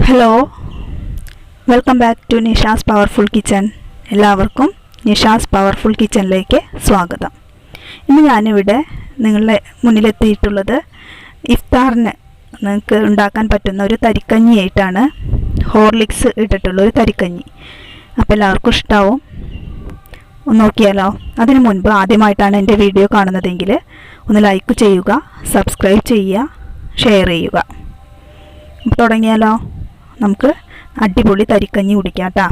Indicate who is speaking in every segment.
Speaker 1: Hello, welcome back to Nisha's powerful kitchen. എല്ലാവർക്കും Nisha's powerful കിച്ചണിലേക്ക് സ്വാഗതം. ഇന്ന് ഞാനിവിടെ നിങ്ങളുടെ മുന്നിലെത്തിയിട്ടുള്ളത് ഇഫ്താറിന് നിങ്ങൾക്ക് ഉണ്ടാക്കാൻ പറ്റുന്ന ഒരു തരിക്കഞ്ഞിയായിട്ടാണ്. ഹോർലിക്സ് ഇട്ടിട്ടുള്ള ഒരു തരിക്കഞ്ഞി. അപ്പോൾ എല്ലാവർക്കും ഇഷ്ടാവും. ഒന്ന് നോക്കിയാലോ. അതിനു മുൻപ് ആദ്യമായിട്ടാണ് എൻ്റെ വീഡിയോ കാണുന്നതെങ്കിൽ ഒന്ന് ലൈക്ക് ചെയ്യുക, സബ്സ്ക്രൈബ് ചെയ്യുക, ഷെയർ ചെയ്യുക. അപ്പോൾ തുടങ്ങിയാലോ. നമുക്ക് അടിപൊളി തരിക്കഞ്ഞി കുടിക്കാം കേട്ടോ.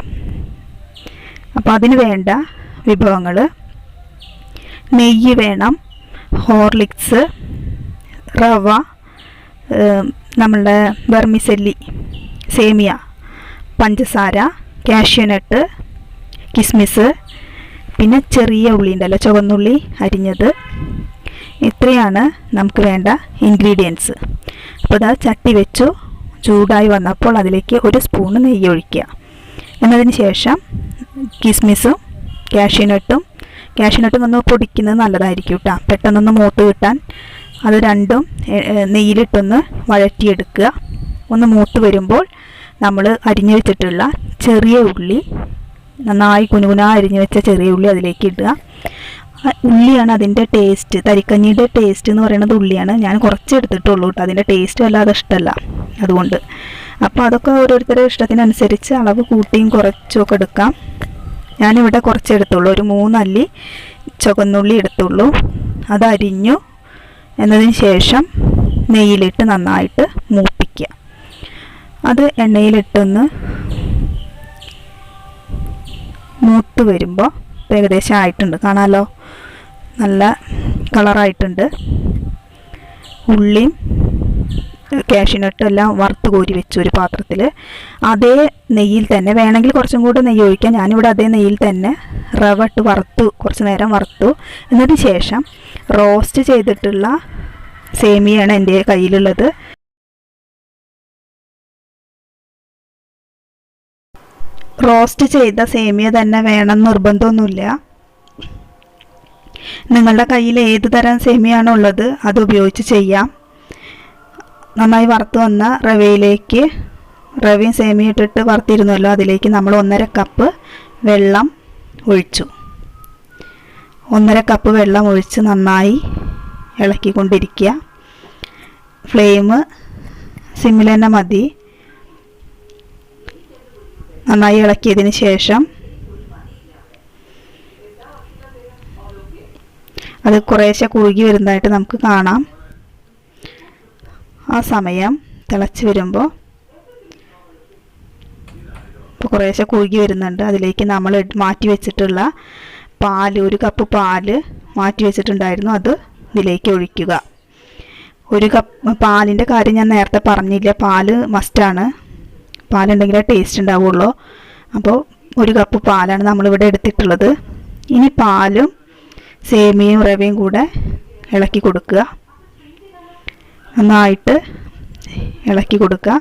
Speaker 1: അപ്പോൾ അതിന് വേണ്ട വിഭവങ്ങൾ: നെയ്യ് വേണം, ഹോർലിക്സ്, റവ, നമ്മളുടെ വെർമിസെല്ലി, സേമിയ, പഞ്ചസാര, കാഷ്യൂനട്ട്, കിസ്മിസ്, പിന്നെ ചെറിയ ഉള്ളി ഉണ്ടല്ലോ, ചുവന്നുള്ളി അരിഞ്ഞത്. ഇത്രയാണ് നമുക്ക് വേണ്ട ഇൻഗ്രീഡിയൻസ്. അപ്പോൾ ഇതാ ചട്ടി വെച്ചു. ചൂടായി വന്നപ്പോൾ അതിലേക്ക് 1 സ്പൂൺ നെയ്യ് ഒഴിക്കുക. എന്നതിന് ശേഷം കിസ്മിസും കാഷ്യൂനട്ടും ഒന്ന് പൊടിക്കുന്നത് നല്ലതായിരിക്കും കേട്ടോ, പെട്ടെന്നൊന്ന് മൂത്ത് കിട്ടാൻ. അത് രണ്ടും നെയ്യിലിട്ടൊന്ന് വഴറ്റിയെടുക്കുക. ഒന്ന് മൂത്ത് വരുമ്പോൾ നമ്മൾ അരിഞ്ഞു വെച്ചിട്ടുള്ള ചെറിയ ഉള്ളി, നന്നായി കുനുകുനാ അരിഞ്ഞു വെച്ച ചെറിയ ഉള്ളി അതിലേക്ക് ഇടുക. ഉള്ളിയാണ് അതിൻ്റെ ടേസ്റ്റ്. തരിക്കഞ്ഞിയുടെ ടേസ്റ്റ് എന്ന് പറയുന്നത് ഉള്ളിയാണ്. ഞാൻ കുറച്ച് എടുത്തിട്ടുള്ളൂ കേട്ടോ, അതിൻ്റെ ടേസ്റ്റ് വല്ലാതെ ഇഷ്ടമല്ല അതുകൊണ്ട്. അപ്പോൾ അതൊക്കെ ഓരോരുത്തരുടെ ഇഷ്ടത്തിനനുസരിച്ച് അളവ് കൂട്ടിയും കുറച്ചും ഒക്കെ എടുക്കാം. ഞാനിവിടെ കുറച്ച് എടുത്തുള്ളൂ, ഒരു 3 അല്ലി ചുവന്നുള്ളി എടുത്തുള്ളൂ. അത് അരിഞ്ഞു. എന്നതിന് ശേഷം നെയ്യിലിട്ട് നന്നായിട്ട് മൂപ്പിക്കുക. അത് എണ്ണയിലിട്ടൊന്ന് മൂത്ത് വരുമ്പോൾ ഏകദേശം ആയിട്ടുണ്ട്, കാണാമല്ലോ, നല്ല കളറായിട്ടുണ്ട്. ഉള്ളിയും കാഷ്യൂനട്ടും എല്ലാം വറുത്ത് കോരി വെച്ചു ഒരു പാത്രത്തിൽ. അതേ നെയ്യിൽ തന്നെ വേണമെങ്കിൽ കുറച്ചും കൂടി നെയ്യ് ഒഴിക്കാം. ഞാനിവിടെ അതേ നെയ്യിൽ തന്നെ റവ ഇട്ട് വറുത്തു, കുറച്ച് നേരം വറുത്തു. എന്നതിന് ശേഷം റോസ്റ്റ് ചെയ്തിട്ടുള്ള സേമിയാണ് എൻ്റെ കയ്യിലുള്ളത്. റോസ്റ്റ് ചെയ്ത സേമിയ തന്നെ വേണം നിർബന്ധമൊന്നുമില്ല. നിങ്ങളുടെ കയ്യിൽ ഏത് തരം സേമിയാണോ ഉള്ളത് അത് ഉപയോഗിച്ച് ചെയ്യാം. നന്നായി വറുത്ത് വന്ന റവയിലേക്ക്, റവയും സേമിയ ഇട്ടിട്ട് വറുത്തിരുന്നല്ലോ, അതിലേക്ക് നമ്മൾ 1.5 കപ്പ് വെള്ളം ഒഴിച്ചു. 1.5 കപ്പ് വെള്ളം ഒഴിച്ച് നന്നായി ഇളക്കിക്കൊണ്ടിരിക്കുക. ഫ്ലെയിം സിമ്മിൽ തന്നെ മതി. നന്നായി ഇളക്കിയതിന് ശേഷം അത് കുറേശ്ശെ കുറുകി വരുന്നതായിട്ട് നമുക്ക് കാണാം. ആ സമയം തിളച്ച് വരുമ്പോൾ ഇപ്പോൾ കുറേശ്ശെ കുറുകി വരുന്നുണ്ട്. അതിലേക്ക് നമ്മൾ മാറ്റി വെച്ചിട്ടുള്ള പാല്, 1 കപ്പ് പാല് മാറ്റി വെച്ചിട്ടുണ്ടായിരുന്നു, അത് ഇതിലേക്ക് ഒഴിക്കുക. 1 കപ്പ് പാലിൻ്റെ കാര്യം ഞാൻ നേരത്തെ പറഞ്ഞില്ല, പാല് മസ്റ്റാണ്. പാലുണ്ടെങ്കിലേ ടേസ്റ്റ് ഉണ്ടാവുള്ളൂ. അപ്പോൾ 1 കപ്പ് പാലാണ് നമ്മളിവിടെ എടുത്തിട്ടുള്ളത്. ഇനി പാലും സേമിയയും റവയും കൂടെ ഇളക്കി കൊടുക്കുക. നന്നായിട്ട് ഇളക്കി കൊടുക്കുക.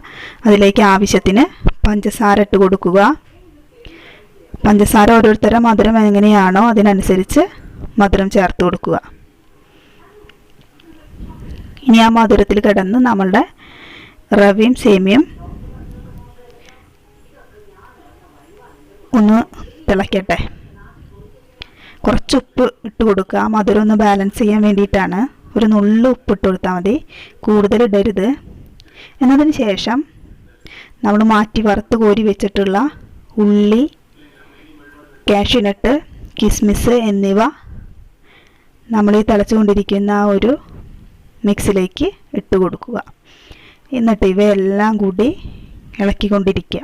Speaker 1: അതിലേക്ക് ആവശ്യത്തിന് പഞ്ചസാര ഇട്ട് കൊടുക്കുക. പഞ്ചസാര ഓരോരുത്തരുടെ മധുരം എങ്ങനെയാണോ അതിനനുസരിച്ച് മധുരം ചേർത്ത് കൊടുക്കുക. ഇനി ആ മധുരത്തിൽ കിടന്ന് നമ്മളുടെ റവയും സേമിയയും ഒന്ന് തിളക്കട്ടെ. കുറച്ച് ഉപ്പ് ഇട്ട് കൊടുക്കുക, മധുരം ഒന്ന് ബാലൻസ് ചെയ്യാൻ വേണ്ടിയിട്ടാണ്. ഒരു നുള്ളു ഉപ്പ് ഇട്ട് കൊടുത്താൽ മതി, കൂടുതൽ ഇടരുത്. എന്നതിന് ശേഷം നമ്മൾ മാറ്റി വറുത്ത് കോരി വെച്ചിട്ടുള്ള ഉള്ളി, കാഷ്യൂനട്ട്, കിസ്മിസ് എന്നിവ നമ്മൾ ഈ തിളച്ചുകൊണ്ടിരിക്കുന്ന ഒരു മിക്സിലേക്ക് ഇട്ട് കൊടുക്കുക. എന്നിട്ട് ഇവയെല്ലാം കൂടി ഇളക്കിക്കൊണ്ടിരിക്കുക.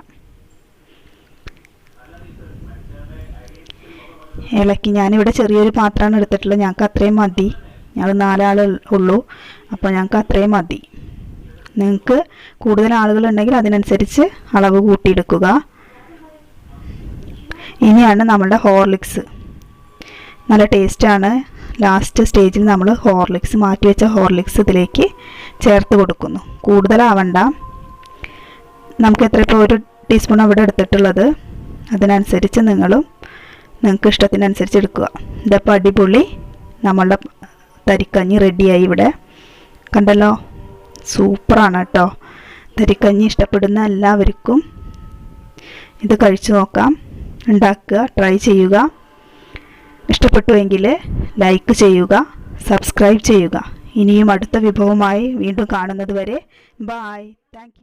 Speaker 1: ഇളക്കി, ഞാനിവിടെ ചെറിയൊരു പാത്രമാണ് എടുത്തിട്ടുള്ളത്, ഞങ്ങൾക്ക് അത്രയും മതി. ഞങ്ങൾ 4 ആൾ ഉള്ളൂ, അപ്പോൾ ഞങ്ങൾക്ക് അത്രയും മതി. നിങ്ങൾക്ക് കൂടുതൽ ആളുകളുണ്ടെങ്കിൽ അതിനനുസരിച്ച് അളവ് കൂട്ടിയെടുക്കുക. ഇനിയാണ് നമ്മളുടെ ഹോർലിക്സ്. നല്ല ടേസ്റ്റാണ്. ലാസ്റ്റ് സ്റ്റേജിൽ നമ്മൾ ഹോർലിക്സ്, മാറ്റി വെച്ച ഹോർലിക്സ് ഇതിലേക്ക് ചേർത്ത് കൊടുക്കുന്നു. കൂടുതലാവണ്ട, നമുക്ക് എത്ര, ഇപ്പോൾ 1 ടീസ്പൂൺ അവിടെ എടുത്തിട്ടുള്ളത്, അതിനനുസരിച്ച് നിങ്ങൾക്ക് ഇഷ്ടത്തിനനുസരിച്ച് എടുക്കുക. ഇതപ്പോൾ അടിപൊളി നമ്മളുടെ തരിക്കഞ്ഞി റെഡിയായി. ഇവിടെ കണ്ടല്ലോ, സൂപ്പറാണ് കേട്ടോ. തരിക്കഞ്ഞി ഇഷ്ടപ്പെടുന്ന എല്ലാവർക്കും ഇത് കഴിച്ചു നോക്കാം. ഉണ്ടാക്കുക, ട്രൈ ചെയ്യുക. ഇഷ്ടപ്പെട്ടുവെങ്കിൽ ലൈക്ക് ചെയ്യുക, സബ്സ്ക്രൈബ് ചെയ്യുക. ഇനിയും അടുത്ത വിഭവമായി വീണ്ടും കാണുന്നത് വരെ ബായ്. Thank you.